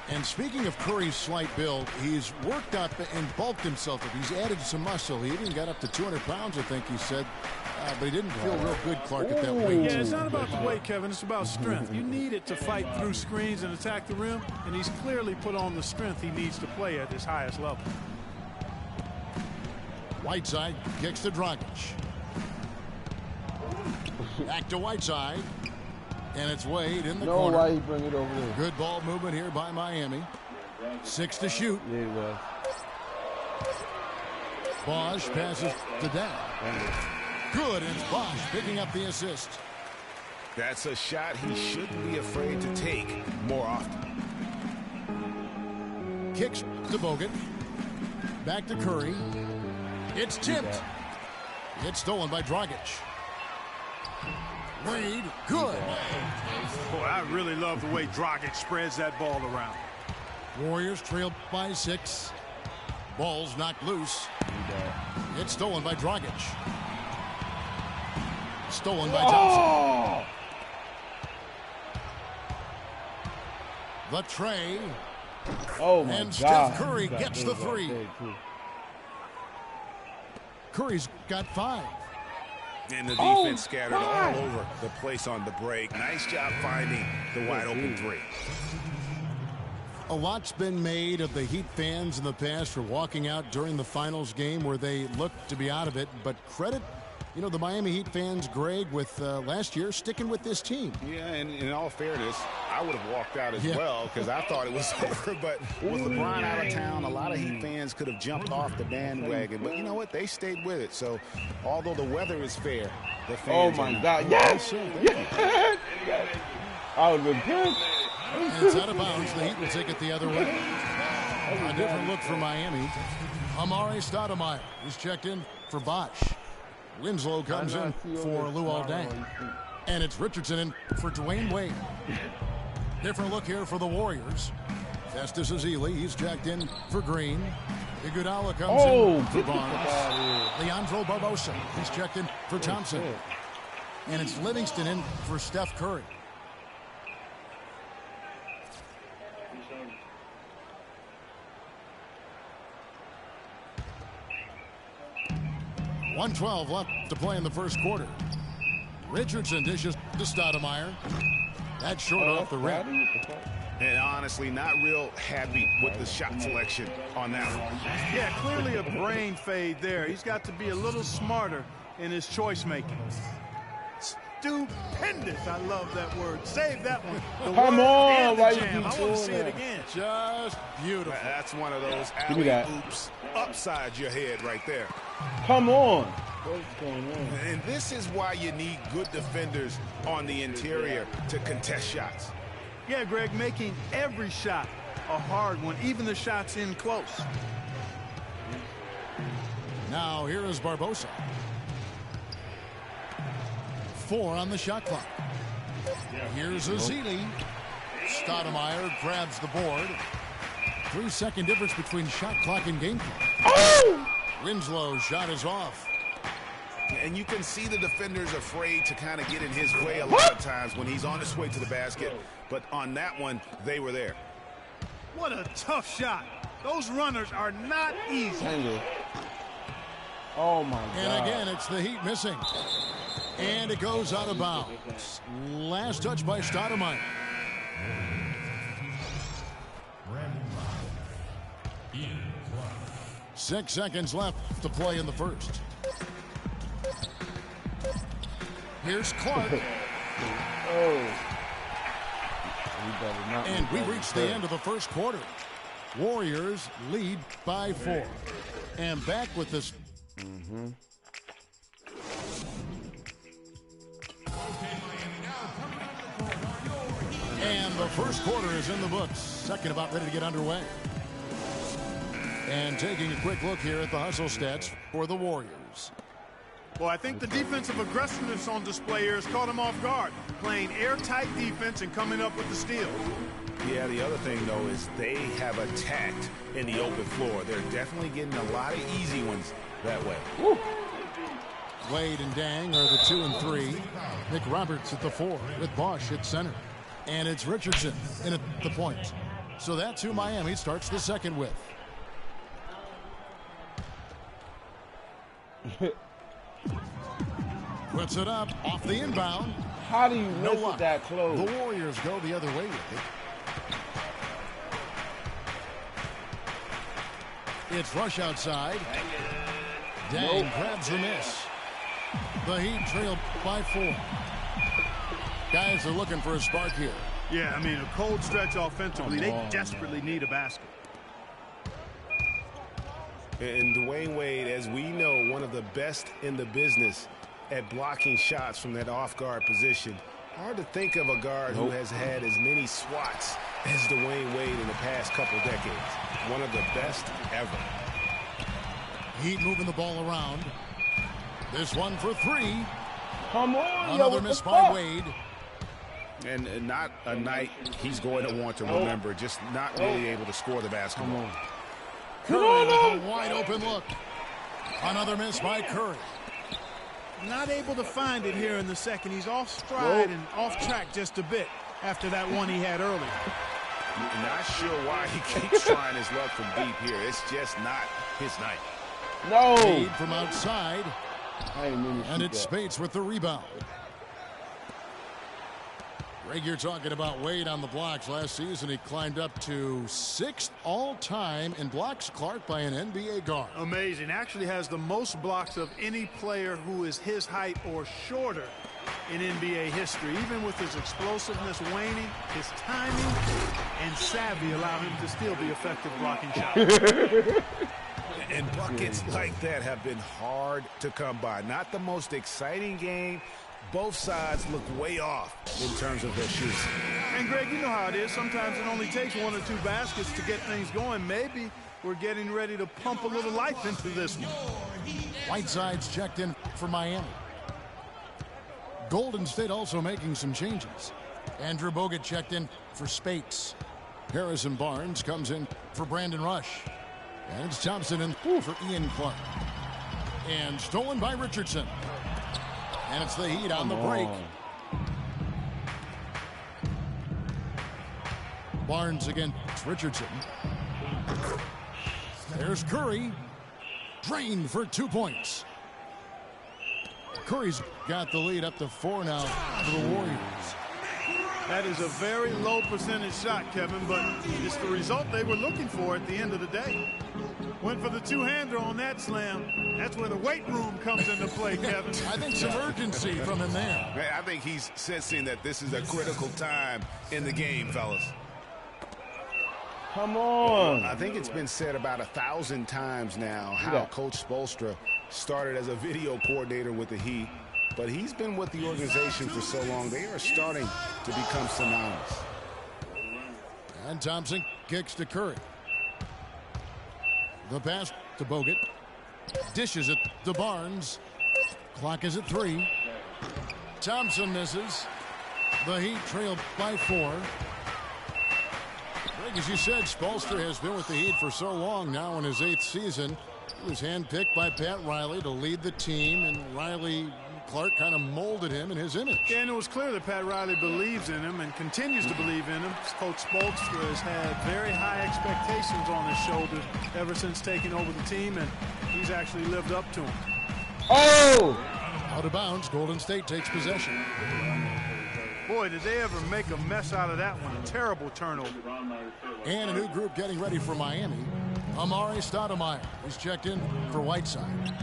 And speaking of Curry's slight build, he's worked up and bulked himself up. He's added some muscle. He even got up to 200 pounds, I think he said. But he didn't feel real good, Clark, at that weight. Yeah, it's not about the weight, Kevin. It's about strength. You need it to fight through screens and attack the rim, and he's clearly put on the strength he needs to play at his highest level. Whiteside kicks to Dragic. Back to Whiteside. And it's Wade in the corner. Why he bring it over there? Good ball movement here by Miami. 6 to shoot. Yeah, it was. Bosch passes to Dang. Good, and it's Bosch picking up the assist. That's a shot he shouldn't be afraid to take more often. Kicks to Bogut. Back to Curry. It's tipped. It's stolen by Dragic. Wade, good. Boy, I really love the way Dragic spreads that ball around. Warriors trail by 6. Ball's knocked loose. It's stolen by Dragic. Stolen by Thompson. The tray. Oh, my and God. Steph Curry gets the 3. Curry's got 5. And the defense scattered all over the place on the break. Nice job finding the wide open 3. A lot's been made of the Heat fans in the past for walking out during the finals game where they looked to be out of it. But credit, you know, the Miami Heat fans, Greg, with last year sticking with this team. Yeah, and in all fairness, I would have walked out as well because I thought it was over. But with LeBron out of town, a lot of Heat fans could have jumped off the bandwagon. But you know what? They stayed with it. So although the weather is fair, the fans Oh, my God. Yes! Yes! I would have been pissed. And it's out of bounds. The Heat will take it the other way. A different look for Miami. Amari Stoudemire is checked in for Bosch. Winslow comes in for Luol Deng. And it's Richardson in for Dwayne Wade. Different look here for the Warriors. Festus Ezeli, he's checked in for Green. Iguodala comes in for Barnes. Leandro Barbosa, he's checked in for Thompson. And it's Livingston in for Steph Curry. 1:12 left to play in the first quarter. Richardson dishes to Stoudemire. That's short off the rim. And honestly, not real happy with the shot selection on that one. Yeah, clearly a brain fade there. He's got to be a little smarter in his choice making. Stupendous. I love that word. Save that one. Come on, why jam. I want to see it again. Just beautiful. That's one of those alley-oops upside your head right there. Come on. What's going on? And this is why you need good defenders on the interior to contest shots. Yeah, Greg, making every shot a hard one, even the shots in close. Now here is Barbosa. 4 on the shot clock. Here's Ezeli. Stoudemire grabs the board. 3-second difference between shot clock and game clock. Oh! Winslow's shot is off. And you can see the defenders afraid to kind of get in his way a lot of times when he's on his way to the basket. But on that one, they were there. What a tough shot. Those runners are not easy. Oh, my God. And again, it's the Heat missing. And it goes out of bounds. Last touch by Stoudemire. 6 seconds left to play in the first. Here's Clark. And we reached the end of the first quarter. Warriors lead by 4. And back with this. And the first quarter is in the books. Second about ready to get underway. And taking a quick look here at the hustle stats for the Warriors. Well, I think the defensive aggressiveness on display here has caught him off guard. Playing airtight defense and coming up with the steal. Yeah, the other thing, though, is they have attacked in the open floor. They're definitely getting a lot of easy ones that way. Woo. Wade and Dang are the 2 and 3. Nick Roberts at the 4 with Bosch at center. And it's Richardson in at the point. So that's who Miami starts the second with. Puts it up off the inbound. How do you miss it that close? The Warriors go the other way with it. It's rush outside. Dang grabs the miss. The Heat trail by 4. Guys are looking for a spark here. Yeah, I mean, a cold stretch offensively. They desperately need a basket. And Dwayne Wade, as we know, one of the best in the business at blocking shots from that off-guard position. Hard to think of a guard who has had as many swats as Dwayne Wade in the past couple decades. One of the best ever. Heat moving the ball around. This one for three. Come on, another miss by Wade. And not a night he's going to want to remember. Just not really able to score the basketball. Curry with a wide open look. Another miss by Curry. Not able to find it here in the second. He's off stride and off track just a bit after that one he had earlier. Not sure why he keeps trying his luck from deep here. It's just not his night. No. Wade from outside. And it's Spates with the rebound. Greg, you're talking about Wade on the blocks. Last season, he climbed up to 6th all-time in blocks, Clark, by an NBA guard. Amazing. Actually has the most blocks of any player who is his height or shorter in NBA history. Even with his explosiveness waning, his timing and savvy allow him to still be effective blocking shots. And buckets like that have been hard to come by. Not the most exciting game. Both sides look way off in terms of their shooting. And, Greg, you know how it is. Sometimes it only takes 1 or 2 baskets to get things going. Maybe we're getting ready to pump a little life into this one. Whiteside's checked in for Miami. Golden State also making some changes. Andrew Bogut checked in for Spates. Harrison Barnes comes in for Brandon Rush. And it's Thompson in for Ian Clark. And stolen by Richardson. And it's the Heat on the break. Barnes against Richardson. There's Curry. Drained for 2 points. Curry's got the lead up to 4 now for the Warriors. That is a very low percentage shot, Kevin, but it's the result they were looking for at the end of the day. Went for the two-hander on that slam. That's where the weight room comes into play, Kevin. I think some urgency from him there. I think he's sensing that this is a critical time in the game, fellas. Come on. I think it's been said about 1,000 times now how Coach Spoelstra started as a video coordinator with the Heat, but he's been with the organization for so long, they are starting to become synonymous. And Thompson kicks to Curry. The pass to Bogut. Dishes it to Barnes. Clock is at 3. Thompson misses. The Heat trail by 4. Greg, as you said, Spoelstra has been with the Heat for so long now in his 8th season. He was handpicked by Pat Riley to lead the team, and Clark kind of molded him in his image. Yeah, and it was clear that Pat Riley believes in him and continues to believe in him. Coach Spoelstra has had very high expectations on his shoulders ever since taking over the team, and he's actually lived up to them. Oh! Out of bounds, Golden State takes possession. Boy, did they ever make a mess out of that one. A terrible turnover. And a new group getting ready for Miami. Amari Stoudemire is checked in for Whiteside.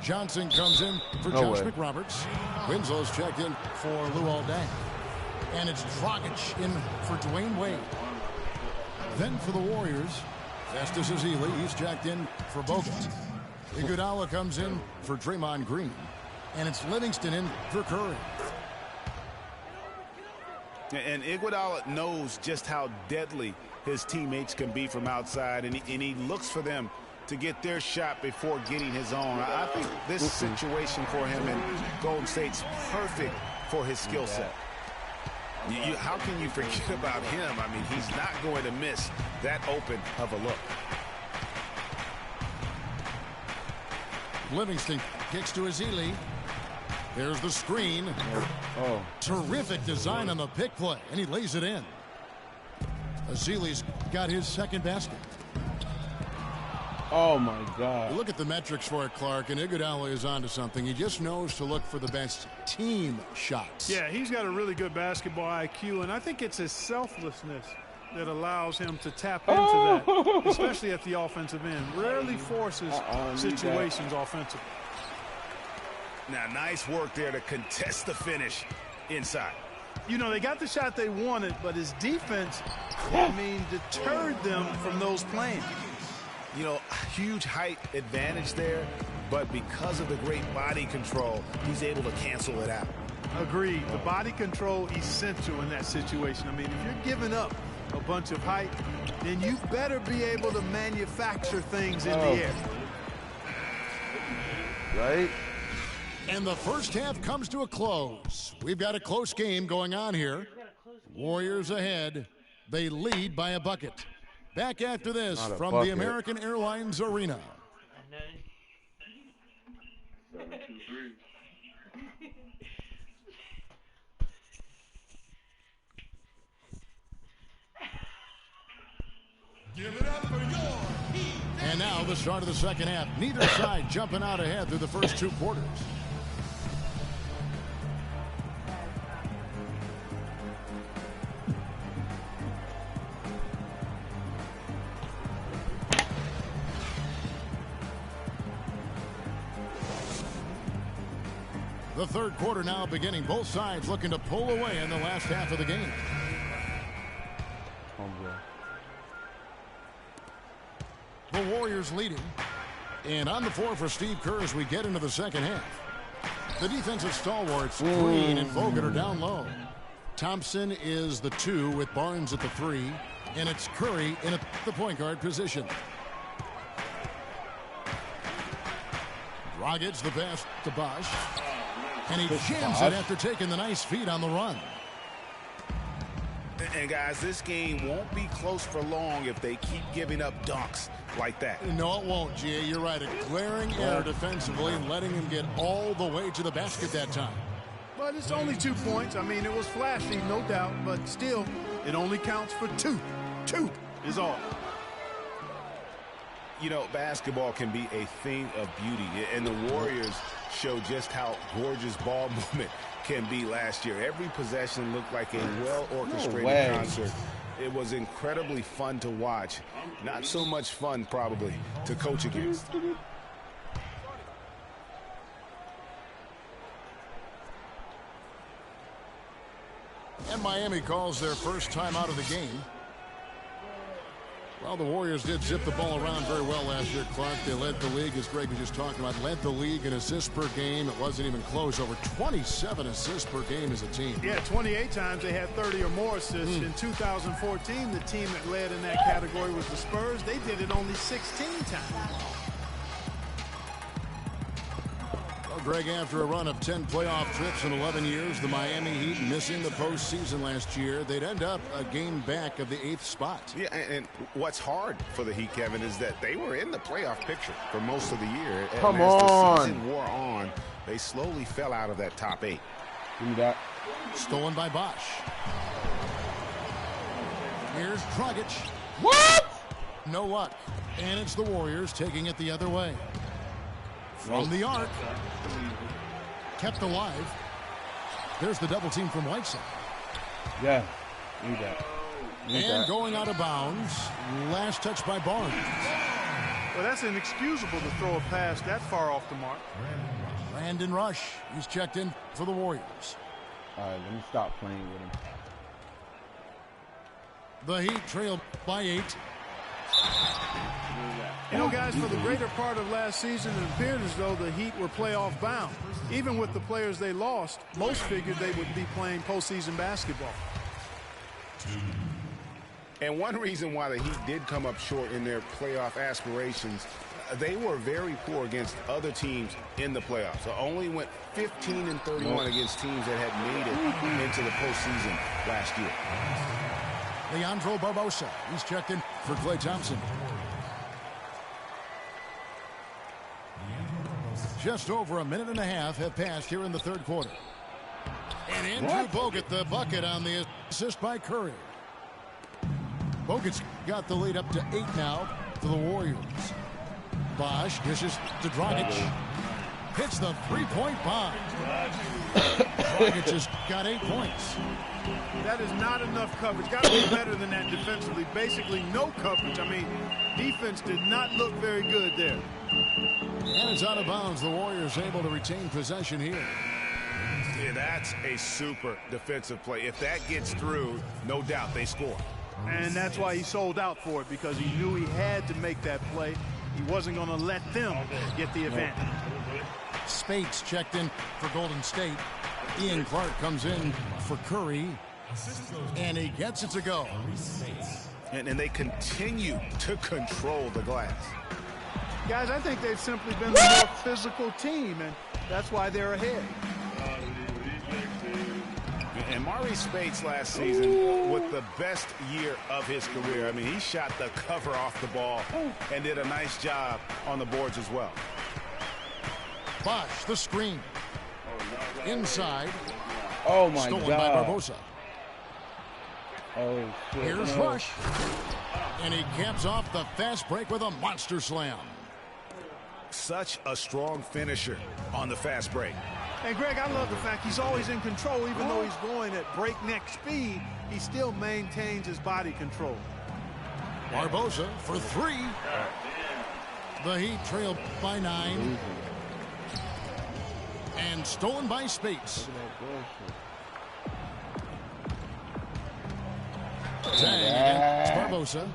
Johnson comes in for Josh McRoberts. Winslow's checked in for Luol Deng. And it's Dragic in for Dwayne Wade. Then for the Warriors, Festus Ezeli, he's checked in for Bogut. Iguodala comes in for Draymond Green. And it's Livingston in for Curry. And Iguodala knows just how deadly his teammates can be from outside, and he looks for them to get their shot before getting his own. I think this situation for him in Golden State's perfect for his skill set. How can you forget about him? I mean, he's not going to miss that open of a look. Livingston kicks to Ezeli. There's the screen. Terrific design on the pick play, and he lays it in. Ezeli's got his second basket. Oh, my God. Look at the metrics for it, Clark, and Iguodala is onto something. He just knows to look for the best team shots. Yeah, he's got a really good basketball IQ, and I think it's his selflessness that allows him to tap into that, especially at the offensive end. Rarely forces situations offensively. Now, nice work there to contest the finish inside. You know, they got the shot they wanted, but his defense, deterred them from those plans. You know, huge height advantage there, but because of the great body control, he's able to cancel it out. Agreed. The body control essential in that situation. I mean, if you're giving up a bunch of height, then you better be able to manufacture things in the air. Right? And the first half comes to a close. We've got a close game going on here. Warriors ahead. They lead by a bucket. Back after this from the American Airlines Arena. Give it up for your Heat. And now the start of the second half. Neither side jumping out ahead through the first two quarters. The third quarter now beginning. Both sides looking to pull away in the last half of the game. The Warriors leading. And on the floor for Steve Kerr as we get into the second half. The defensive stalwarts, Green and Bogut, are down low. Thompson is the 2 with Barnes at the 3. And it's Curry in the point guard position. Dragic the pass to Bosch. And he jams it after taking the nice feed on the run. And guys, this game won't be close for long if they keep giving up dunks like that. No, it won't, G.A. You're right. A glaring error defensively and letting him get all the way to the basket that time. But it's only 2 points. I mean, it was flashy, no doubt, but still, it only counts for 2. 2 is all. You know, basketball can be a thing of beauty, and the Warriors show just how gorgeous ball movement can be last year. Every possession looked like a well-orchestrated concert. It was incredibly fun to watch. Not so much fun, probably, to coach against. And Miami calls their first time out of the game. Well, the Warriors did zip the ball around very well last year, Clark. They led the league, as Greg was just talking about, led the league in assists per game. It wasn't even close. Over 27 assists per game as a team. Yeah, 28 times they had 30 or more assists. In 2014, the team that led in that category was the Spurs. They did it only 16 times. Well, Greg, after a run of 10 playoff trips in 11 years, the Miami Heat missing the postseason last year, they'd end up a game back of the 8th spot. Yeah, and what's hard for the Heat, Kevin, is that they were in the playoff picture for most of the year. Come and as on. the season wore on, they slowly fell out of that top 8. Do that. Stolen by Bosch. Here's Dragic. What? No luck. And it's the Warriors taking it the other way. From the arc. Kept alive. There's the double team from Whiteside. Yeah. Need that. And going out of bounds. Last touch by Barnes. Well, that's inexcusable to throw a pass that far off the mark. Brandon Rush. He's checked in for the Warriors. All right, let me stop playing with him. The Heat trailed by 8. You know, guys, for the greater part of last season, it appeared as though the Heat were playoff bound. Even with the players they lost, most figured they would be playing postseason basketball. And one reason why the Heat did come up short in their playoff aspirations, they were very poor against other teams in the playoffs. So only went 15-31 against teams that had made it into the postseason last year. Leandro Barbosa. He's checked in for Klay Thompson. Just over a minute and a half have passed here in the third quarter. And Andrew Bogut, the bucket on the assist by Curry. Bogut's got the lead up to 8 now for the Warriors. Bosch dishes to Dragic. Hits the three-point bomb. Dragic has got 8 points. That is not enough coverage. Got to be better than that defensively. Basically no coverage. I mean, defense did not look very good there. And it's out of bounds. The Warriors able to retain possession here. Yeah, that's a super defensive play. If that gets through, no doubt they score. And that's why he sold out for it, because he knew he had to make that play. He wasn't going to let them get the advantage. Spates checked in for Golden State. Ian Clark comes in for Curry, and he gets it to go. And they continue to control the glass. Guys, I think they've simply been the more physical team, and that's why they're ahead. And Maurice Spates last season with the best year of his career. I mean, he shot the cover off the ball and did a nice job on the boards as well. Bosh, the screen. Inside. Oh, my Stolen God. by Barbosa. Oh, shit. Here's No. Rush. And he caps off the fast break with a monster slam. Such a strong finisher on the fast break. And Greg, I love the fact he's always in control. Even though he's going at breakneck speed, he still maintains his body control. Barbosa for three. The Heat trail by 9. And stolen by Spates. Dang against Barbosa.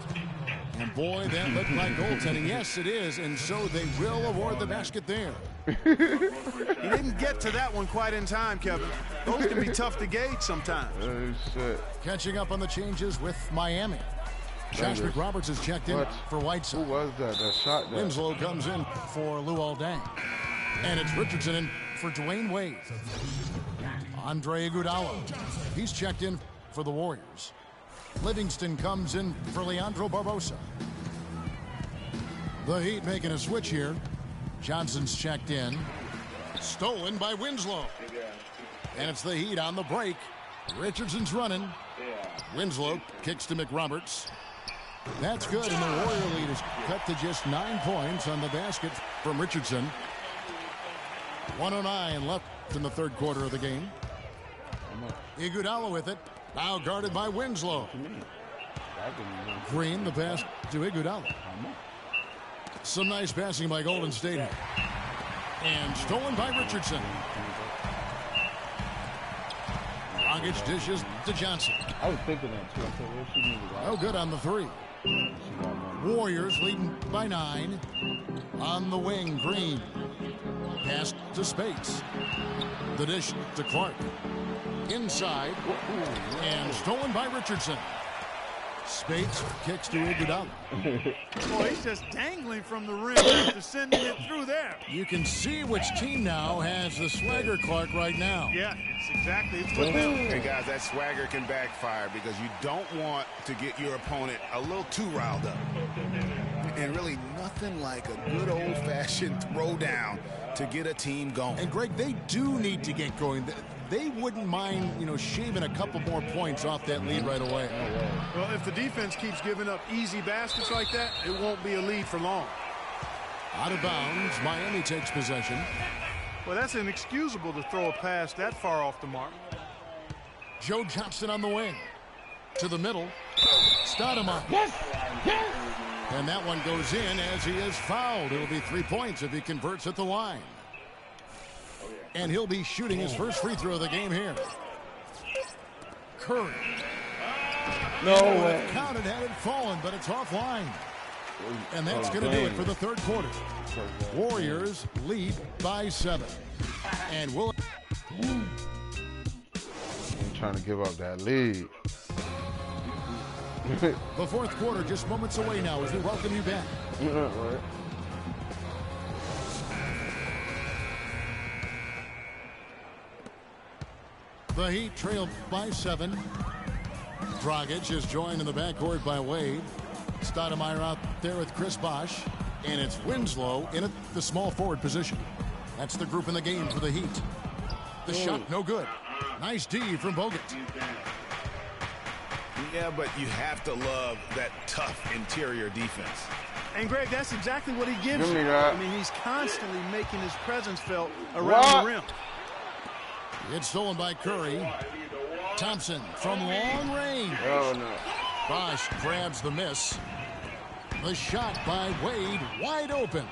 And boy, that looked like goaltending. Yes, it is. And so they will award the basket there. He didn't get to that one quite in time, Kevin. Those can be tough to gauge sometimes. Oh, shit. Catching up on the changes with Miami. Josh McRoberts is checked in for Whiteside. Who was that? That shot that? Winslow comes in for Luol Deng. And it's Richardson in for Dwayne Wade. Andre Iguodala. He's checked in for the Warriors. Livingston comes in for Leandro Barbosa. The Heat making a switch here. Johnson's checked in. Stolen by Winslow. And it's the Heat on the break. Richardson's running. Winslow kicks to McRoberts. That's good, and the Warrior lead is cut to just 9 points on the basket from Richardson. 1:09 left in the third quarter of the game. Iguodala with it. Now guarded by Winslow. Green, the pass to Iguodala. Some nice passing by Golden State. And stolen by Richardson. Dragic dishes to Johnson. I was thinking that too. I said, where she need to go? No good on the three. Warriors leading by 9. On the wing, Green. Pass to Spates. The dish to Clark. Inside. And stolen by Richardson. Spates kicks to Iguodala. Boy, he's just dangling from the rim after sending it through there. You can see which team now has the swagger Clark right now. Yeah, it's exactly. It's with them. Hey, guys, that swagger can backfire because you don't want to get your opponent a little too riled up. And really nothing like a good old-fashioned throwdown to get a team going. And, Greg, they do need to get going. They wouldn't mind, shaving a couple more points off that lead right away. Well, if the defense keeps giving up easy baskets like that, it won't be a lead for long. Out of bounds, Miami takes possession. Well, that's inexcusable to throw a pass that far off the mark. Joe Johnson on the wing. To the middle. Stoudemire. Yes! Yes! And that one goes in as he is fouled. It'll be 3 points if he converts at the line. And he'll be shooting his first free throw of the game here. Curry. No way. Counted had it fallen, but it's offline. And that's going to do it for the third quarter. Warriors lead by 7. And we'll... I'm trying to give up that lead. The fourth quarter just moments away now as we welcome you back. Right. The Heat trail by 7. Dragic is joined in the backcourt by Wade. Stoudemire out there with Chris Bosh. And it's Winslow in the small forward position. That's the group in the game for the Heat. The shot no good. Nice D from Bogut. Yeah, but you have to love that tough interior defense. And, Greg, that's exactly what he gives you. that. I mean, he's constantly making his presence felt around the rim. It's stolen by Curry. Thompson from long range. Oh, no. Bosh grabs the miss. The shot by Wade, wide open.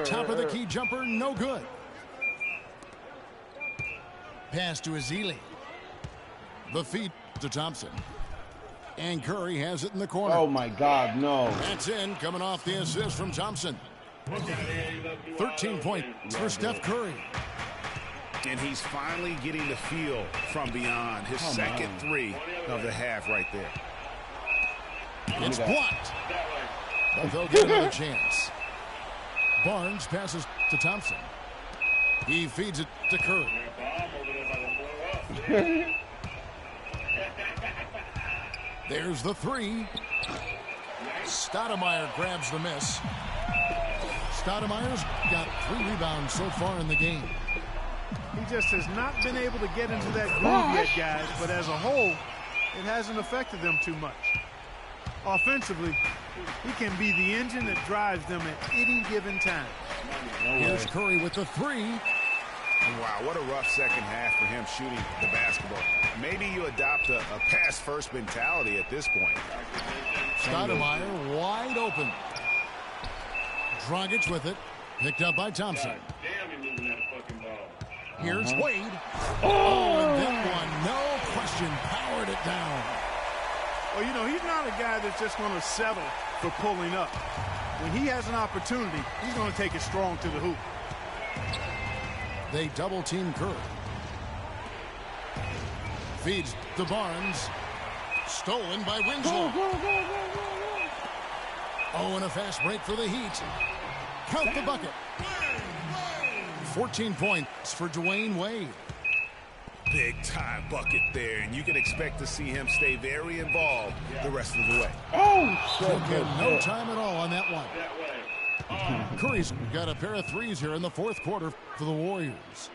Top of the key jumper, no good. Pass to Ezeli. The feed to Thompson. And Curry has it in the corner. Oh, my God, no. That's in, coming off the assist from Thompson. 13 points for Steph Curry. And he's finally getting the feel from beyond. His second three of the half right there. It's blocked. But they'll get another chance. Barnes passes to Thompson. He feeds it to Curry. There's the three. Stoudemire grabs the miss. Stoudemire's got 3 rebounds so far in the game. He just has not been able to get into that groove yet, guys, but as a whole, it hasn't affected them too much. Offensively, he can be the engine that drives them at any given time. Here's Curry with the three. Wow, what a rough second half for him shooting the basketball. Maybe you adopt a pass-first mentality at this point. Stoudemire wide open. Dragic with it. Picked up by Thompson. Here's Wade. Oh, and then one, no question, powered it down. Well, you know, he's not a guy that's just going to settle for pulling up. When he has an opportunity, he's going to take it strong to the hoop. They double-team Curry. Feeds to Barnes. Stolen by Winslow. Oh, and a fast break for the Heat. Count the bucket. 14 points for Dwayne Wade. Big-time bucket there, and you can expect to see him stay very involved the rest of the way. Oh, shit. No time at all on that one. Curry's got a pair of threes here in the fourth quarter for the Warriors.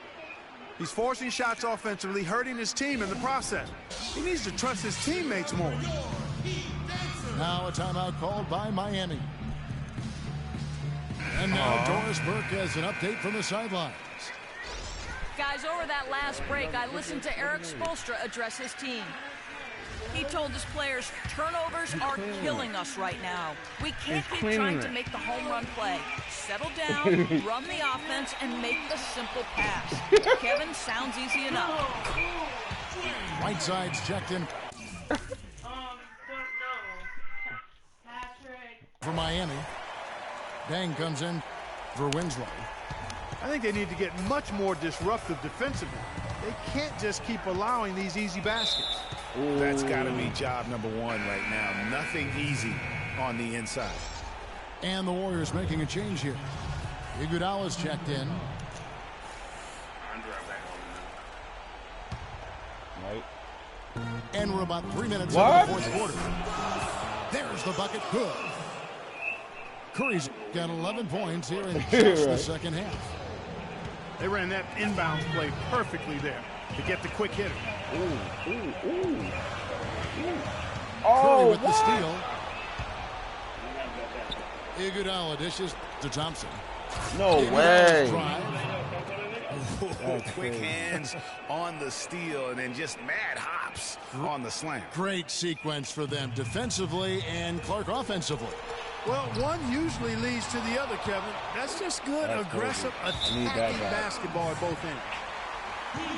He's forcing shots offensively, hurting his team in the process. He needs to trust his teammates more. Now a timeout called by Miami. And now Doris Burke has an update from the sidelines. Guys, over that last break, I listened to Eric Spoelstra address his team. He told his players, turnovers are killing us right now. We can't keep trying to make the home run play. Settle down, run the offense, and make the simple pass. Kevin, sounds easy enough. Whiteside's checked in for Miami. Dang comes in for Winslow. I think they need to get much more disruptive defensively. They can't just keep allowing these easy baskets. Ooh. That's got to be job number one right now. Nothing easy on the inside. And the Warriors making a change here. Iguodala's checked in. Right. And we're about 3 minutes into the fourth quarter. There's the bucket. Good. Curry's got 11 points here in just the second half. They ran that inbounds play perfectly there to get the quick hitter. Curry with the steal. Iguodala dishes to Thompson. No way. Quick hands on the steal and then just mad hops on the slam. Great sequence for them defensively and Clark offensively. Well, one usually leads to the other, Kevin. That's just good, aggressive, attacking basketball at both ends.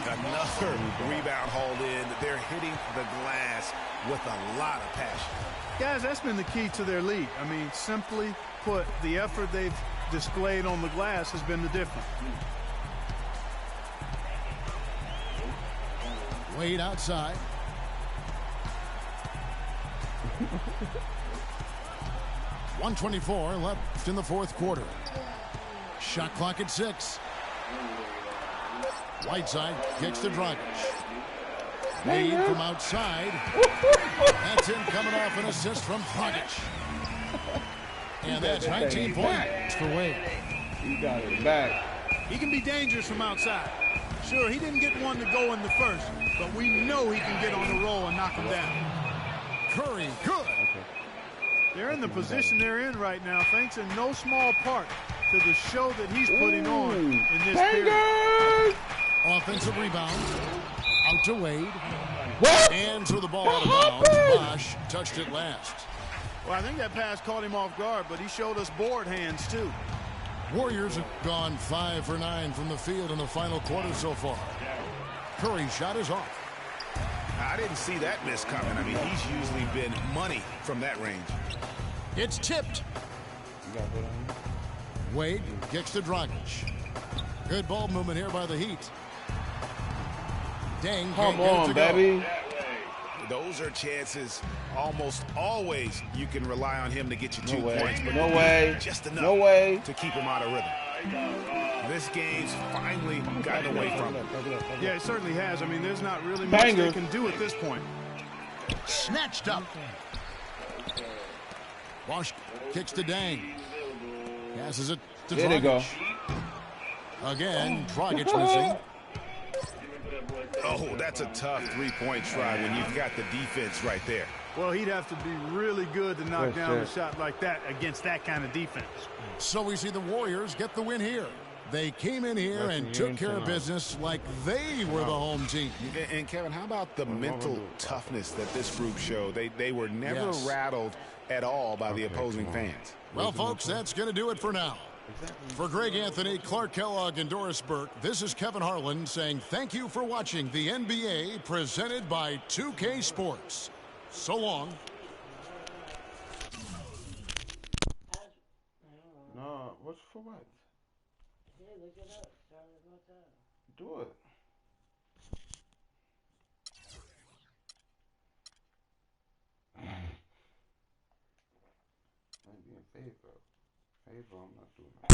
Another rebound hauled in. They're hitting the glass with a lot of passion. Guys, that's been the key to their lead. I mean, simply put, the effort they've displayed on the glass has been the difference. Wade outside. 1:24 left in the fourth quarter. Shot clock at 6. Whiteside kicks to Dragic. Wade from outside. That's in, coming off an assist from Dragic. And that's 19 points for Wade. He got it back. He can be dangerous from outside. Sure, he didn't get one to go in the first, but we know he can get on the roll and knock him down. Curry, good. They're in the position they're in right now, thanks in no small part to the show that he's putting on in this period. Offensive rebound. Out to Wade. And threw the ball out of bounds. Bosh touched it last. Well, I think that pass caught him off guard, but he showed us board hands, too. Warriors have gone 5 for 9 from the field in the final quarter so far. Curry's shot is off. I didn't see that miss coming. I mean, he's usually been money from that range. It's tipped. Wade kicks to Dragic. Good ball movement here by the Heat. Dang, come on, baby. Those are chances almost always you can rely on him to get you 2 points. But no way. Just enough no way. to keep him out of rhythm. This game's finally gotten away from him. Yeah, it certainly has. I mean, there's not really much they can do at this point. Snatched up. Wash kicks to Dang. Passes it to Dragic. There they go. Again, Dragic missing. Oh, that's a tough three-point try when you've got the defense right there. Well, he'd have to be really good to knock down a shot like that against that kind of defense. So we see the Warriors get the win here. They came in here and took care of business like they were the home team. And Kevin, how about the mental toughness that this group showed? They were never rattled at all by the opposing fans. Well, folks, that's going to do it for now. For Greg Anthony, Clark Kellogg, and Doris Burke, this is Kevin Harlan saying thank you for watching the NBA presented by 2K Sports. So long. No, what's for what? Yeah, look it up. Sorry about that. Do it. I'm being favor. I'm not doing that.